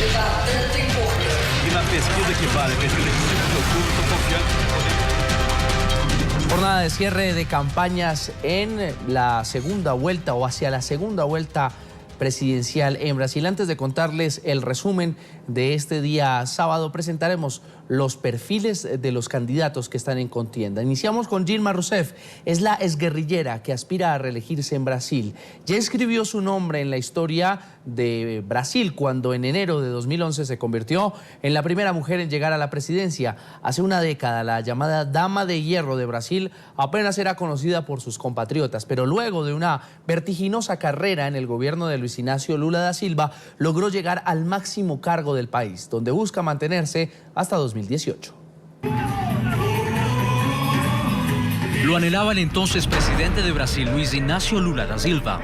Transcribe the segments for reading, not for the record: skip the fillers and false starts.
E na pesquisa que vale, pesquisa que se preocupa, estou confiante. Jornada de cierre de campañas en la segunda vuelta o hacia la segunda vuelta presidencial en Brasil. Antes de contarles el resumen de este día sábado, presentaremos los perfiles de los candidatos que están en contienda. Iniciamos con Dilma Rousseff. Es la exguerrillera que aspira a reelegirse en Brasil. Ya escribió su nombre en la historia de Brasil cuando en enero de 2011 se convirtió en la primera mujer en llegar a la presidencia. Hace una década, la llamada Dama de Hierro de Brasil apenas era conocida por sus compatriotas, pero luego de una vertiginosa carrera en el gobierno de Luis Inácio Lula da Silva, logró llegar al máximo cargo del país, donde busca mantenerse hasta 2018. Lo anhelaba el entonces presidente de Brasil, Luis Inácio Lula da Silva.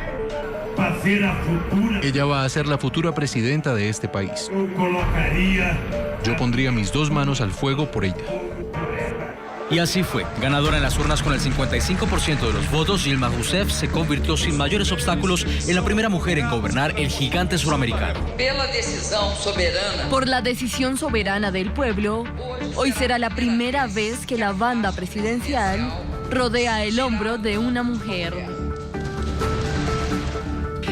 Ella va a ser la futura presidenta de este país. Yo pondría mis dos manos al fuego por ella. Y así fue. Ganadora en las urnas con el 55% de los votos, Dilma Rousseff se convirtió sin mayores obstáculos en la primera mujer en gobernar el gigante suramericano. Por la decisión soberana del pueblo, hoy será la primera vez que la banda presidencial rodea el hombro de una mujer.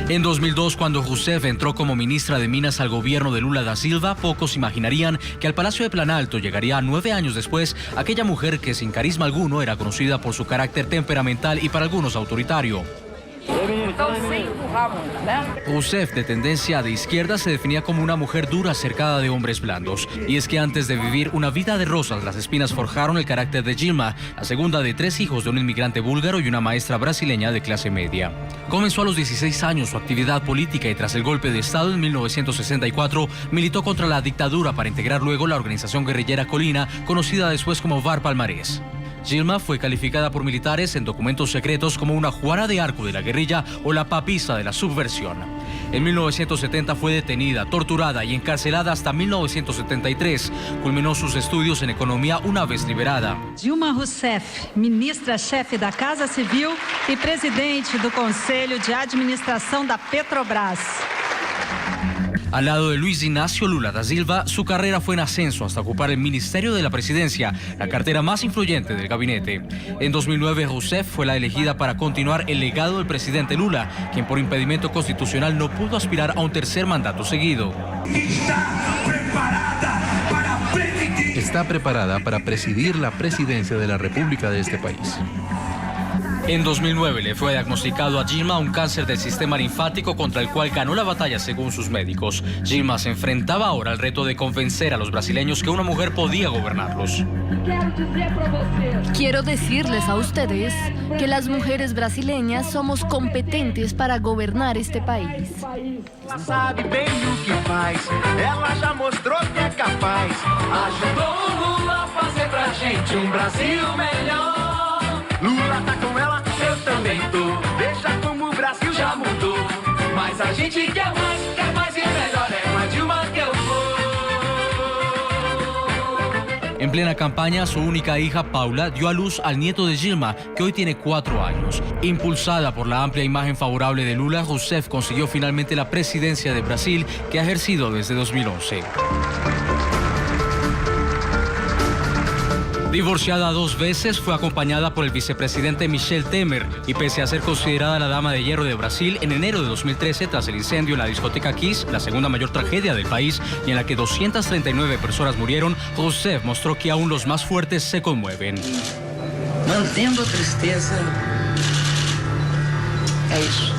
En 2002, cuando Rousseff entró como ministra de Minas al gobierno de Lula da Silva, pocos imaginarían que al Palacio de Planalto llegaría 9 años después aquella mujer que sin carisma alguno era conocida por su carácter temperamental y para algunos autoritario. Rousseff, de tendencia de izquierda, se definía como una mujer dura cercada de hombres blandos. Y es que antes de vivir una vida de rosas, las espinas forjaron el carácter de Dilma, la segunda de 3 hijos de un inmigrante búlgaro y una maestra brasileña de clase media. Comenzó a los 16 años su actividad política y tras el golpe de Estado en 1964 militó contra la dictadura para integrar luego la organización guerrillera Colina, conocida después como VAR Palmarés. Dilma fue calificada por militares en documentos secretos como una Juana de Arco de la guerrilla o la papisa de la subversión. En 1970 fue detenida, torturada y encarcelada hasta 1973. Culminó sus estudios en economía una vez liberada. Dilma Rousseff, ministra-chefe da Casa Civil e presidente do Conselho de Administração da Petrobras. Al lado de Luis Inácio Lula da Silva, su carrera fue en ascenso hasta ocupar el Ministerio de la Presidencia, la cartera más influyente del gabinete. En 2009, Rousseff fue la elegida para continuar el legado del presidente Lula, quien por impedimento constitucional no pudo aspirar a un tercer mandato seguido. Está preparada para presidir la presidencia de la República de este país. En 2009 le fue diagnosticado a Dilma un cáncer del sistema linfático contra el cual ganó la batalla según sus médicos. Dilma se enfrentaba ahora al reto de convencer a los brasileños que una mujer podía gobernarlos. Quiero decirles a ustedes que las mujeres brasileñas somos competentes para gobernar este país. Sabe bem o que faz, ela já mostrou que é capaz. Ajudou Lula a fazer pra gente Brasil melhor. Lula tá com ela, eu também tô. Veja como o Brasil já mudou. Mas a gente quer mais e melhor. É com a Dilma que eu vou. En plena campaña, su única hija, Paula, dio a luz al nieto de Dilma, que hoy tiene 4 años. Impulsada por la amplia imagen favorable de Lula, Rousseff consiguió finalmente la presidencia de Brasil, que ha ejercido desde 2011. Divorciada 2 veces, fue acompañada por el vicepresidente Michel Temer y pese a ser considerada la dama de hierro de Brasil, en enero de 2013, tras el incendio en la discoteca Kiss, la segunda mayor tragedia del país y en la que 239 personas murieron, Rousseff mostró que aún los más fuertes se conmueven. Mantendo a tristeza, é isso.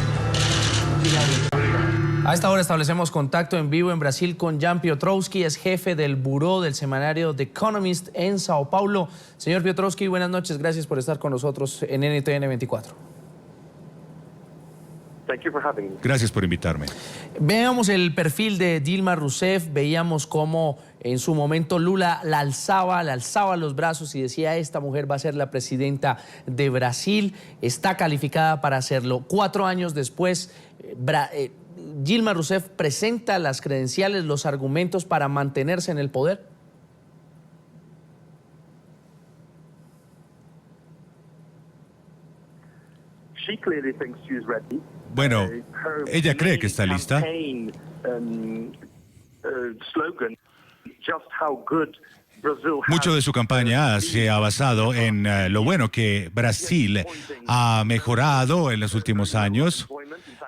A esta hora establecemos contacto en vivo en Brasil con Jan Piotrowski, es jefe del buró del semanario The Economist en Sao Paulo. Señor Piotrowski, buenas noches, gracias por estar con nosotros en NTN 24. Gracias por invitarme. Veamos el perfil de Dilma Rousseff, veíamos cómo en su momento Lula la alzaba los brazos y decía: esta mujer va a ser la presidenta de Brasil, está calificada para hacerlo. 4 años después, Dilma Rousseff presenta las credenciales, los argumentos para mantenerse en el poder. Bueno, ella cree que está lista. Mucho de su campaña se ha basado en lo bueno que Brasil ha mejorado en los últimos años,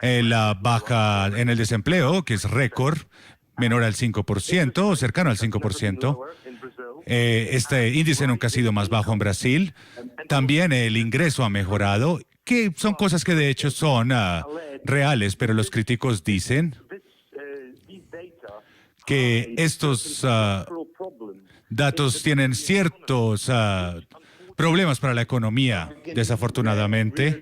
la baja en el desempleo, que es récord, menor al 5%, cercano al 5%. Este índice nunca ha sido más bajo en Brasil. También el ingreso ha mejorado, que son cosas que de hecho son reales, pero los críticos dicen que estos datos tienen ciertos problemas para la economía, desafortunadamente.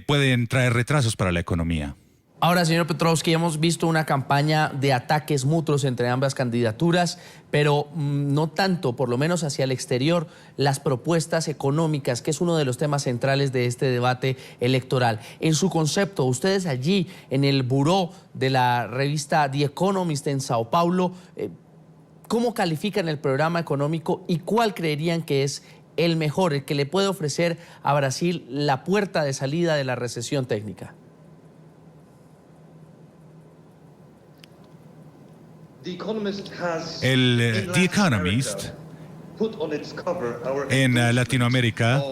Pueden traer retrasos para la economía. Ahora, señor Petrovsky, hemos visto una campaña de ataques mutuos entre ambas candidaturas, pero no tanto, por lo menos hacia el exterior, las propuestas económicas, que es uno de los temas centrales de este debate electoral. En su concepto, ustedes allí en el buró de la revista The Economist en Sao Paulo, ¿cómo califican el programa económico y cuál creerían que es el mejor, el que le puede ofrecer a Brasil la puerta de salida de la recesión técnica? El The Economist en Latinoamérica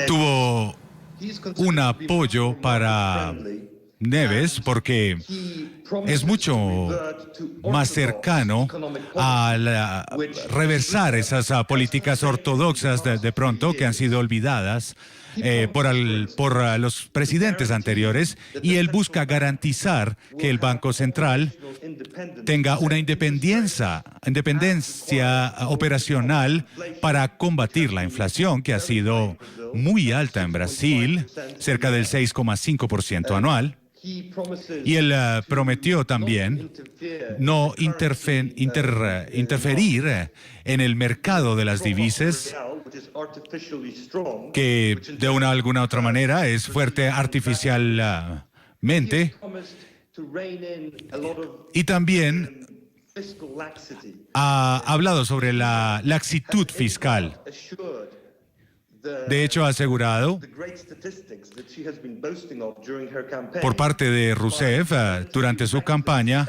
tuvo un apoyo para Neves porque es mucho más cercano a reversar esas políticas ortodoxas de pronto que han sido olvidadas por los presidentes anteriores, y él busca garantizar que el Banco Central tenga una independencia operacional para combatir la inflación, que ha sido muy alta en Brasil, cerca del 6,5% anual. Y él prometió también no interferir en el mercado de las divisas, que de alguna otra manera es fuerte artificialmente. Y también ha hablado sobre la laxitud fiscal. De hecho, ha asegurado por parte de Rousseff durante su campaña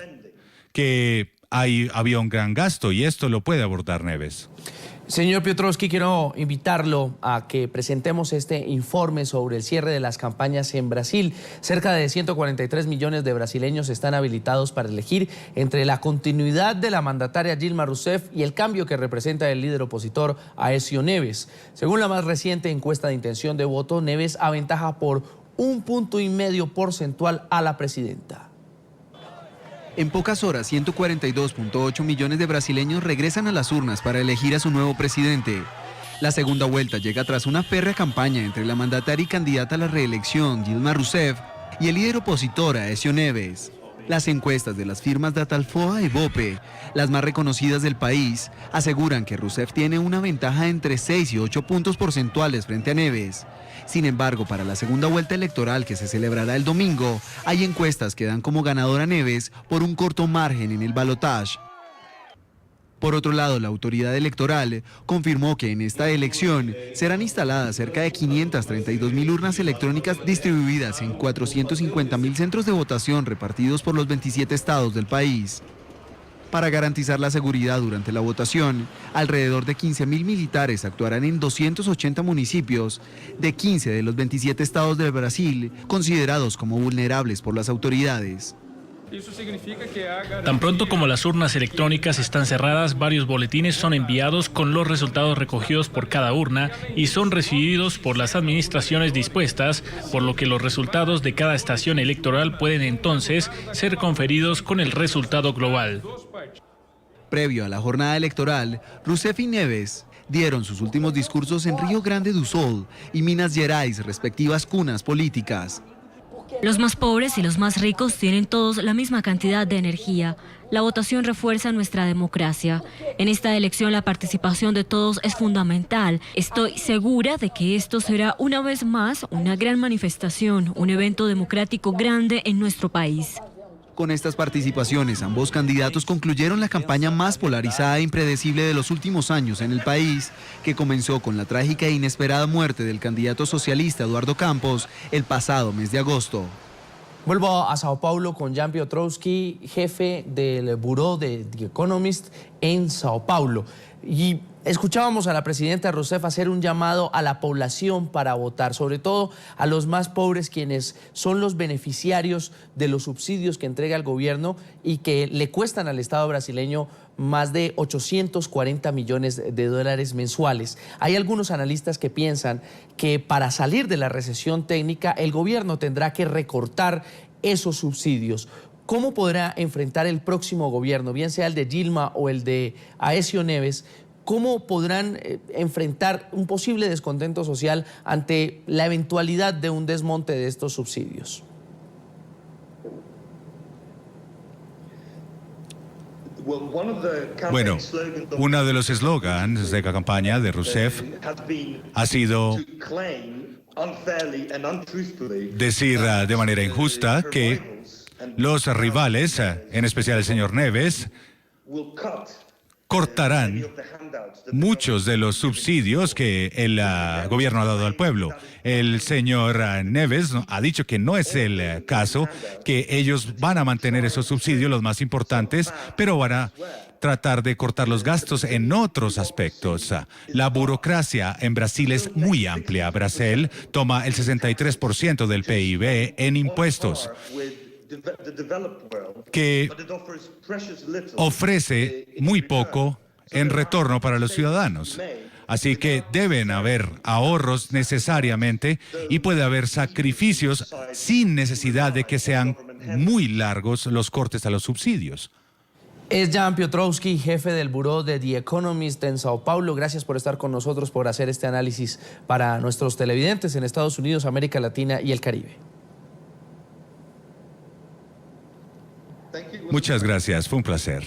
que había un gran gasto, y esto lo puede abordar Neves. Señor Piotrowski, quiero invitarlo a que presentemos este informe sobre el cierre de las campañas en Brasil. Cerca de 143 millones de brasileños están habilitados para elegir entre la continuidad de la mandataria Dilma Rousseff y el cambio que representa el líder opositor Aécio Neves. Según la más reciente encuesta de intención de voto, Neves aventaja por 1,5 puntos porcentual a la presidenta. En pocas horas, 142.8 millones de brasileños regresan a las urnas para elegir a su nuevo presidente. La segunda vuelta llega tras una férrea campaña entre la mandataria y candidata a la reelección, Dilma Rousseff, y el líder opositor, Aécio Neves. Las encuestas de las firmas Datafolha y Bope, las más reconocidas del país, aseguran que Rousseff tiene una ventaja entre 6 y 8 puntos porcentuales frente a Neves. Sin embargo, para la segunda vuelta electoral que se celebrará el domingo, hay encuestas que dan como ganadora a Neves por un corto margen en el balotaje. Por otro lado, la autoridad electoral confirmó que en esta elección serán instaladas cerca de 532.000 urnas electrónicas distribuidas en 450.000 centros de votación repartidos por los 27 estados del país. Para garantizar la seguridad durante la votación, alrededor de 15.000 militares actuarán en 280 municipios de 15 de los 27 estados del Brasil, considerados como vulnerables por las autoridades. Tan pronto como las urnas electrónicas están cerradas, varios boletines son enviados con los resultados recogidos por cada urna y son recibidos por las administraciones dispuestas, por lo que los resultados de cada estación electoral pueden entonces ser conferidos con el resultado global. Previo a la jornada electoral, Rousseff y Neves dieron sus últimos discursos en Río Grande do Sul y Minas Gerais, respectivas cunas políticas. Los más pobres y los más ricos tienen todos la misma cantidad de energía. La votación refuerza nuestra democracia. En esta elección la participación de todos es fundamental. Estoy segura de que esto será una vez más una gran manifestación, un evento democrático grande en nuestro país. Con estas participaciones, ambos candidatos concluyeron la campaña más polarizada e impredecible de los últimos años en el país, que comenzó con la trágica e inesperada muerte del candidato socialista Eduardo Campos el pasado mes de agosto. Vuelvo a Sao Paulo con Jan Piotrowski, jefe del Buró de The Economist en Sao Paulo. Y escuchábamos a la presidenta Rousseff hacer un llamado a la población para votar, sobre todo a los más pobres, quienes son los beneficiarios de los subsidios que entrega el gobierno y que le cuestan al Estado brasileño más de 840 millones de dólares mensuales. Hay algunos analistas que piensan que para salir de la recesión técnica el gobierno tendrá que recortar esos subsidios. ¿Cómo podrá enfrentar el próximo gobierno, bien sea el de Dilma o el de Aécio Neves? ¿Cómo podrán enfrentar un posible descontento social ante la eventualidad de un desmonte de estos subsidios? Bueno, uno de los eslogans de la campaña de Rousseff ha sido decir de manera injusta que los rivales, en especial el señor Neves, cortarán muchos de los subsidios que el gobierno ha dado al pueblo. El señor Neves ha dicho que no es el caso, que ellos van a mantener esos subsidios, los más importantes, pero van a tratar de cortar los gastos en otros aspectos. La burocracia en Brasil es muy amplia. Brasil toma el 63% del PIB en impuestos, que ofrece muy poco en retorno para los ciudadanos. Así que deben haber ahorros necesariamente y puede haber sacrificios sin necesidad de que sean muy largos los cortes a los subsidios. Es Jan Piotrowski, jefe del Buró de The Economist en Sao Paulo. Gracias por estar con nosotros, por hacer este análisis para nuestros televidentes en Estados Unidos, América Latina y el Caribe. Muchas gracias, fue un placer.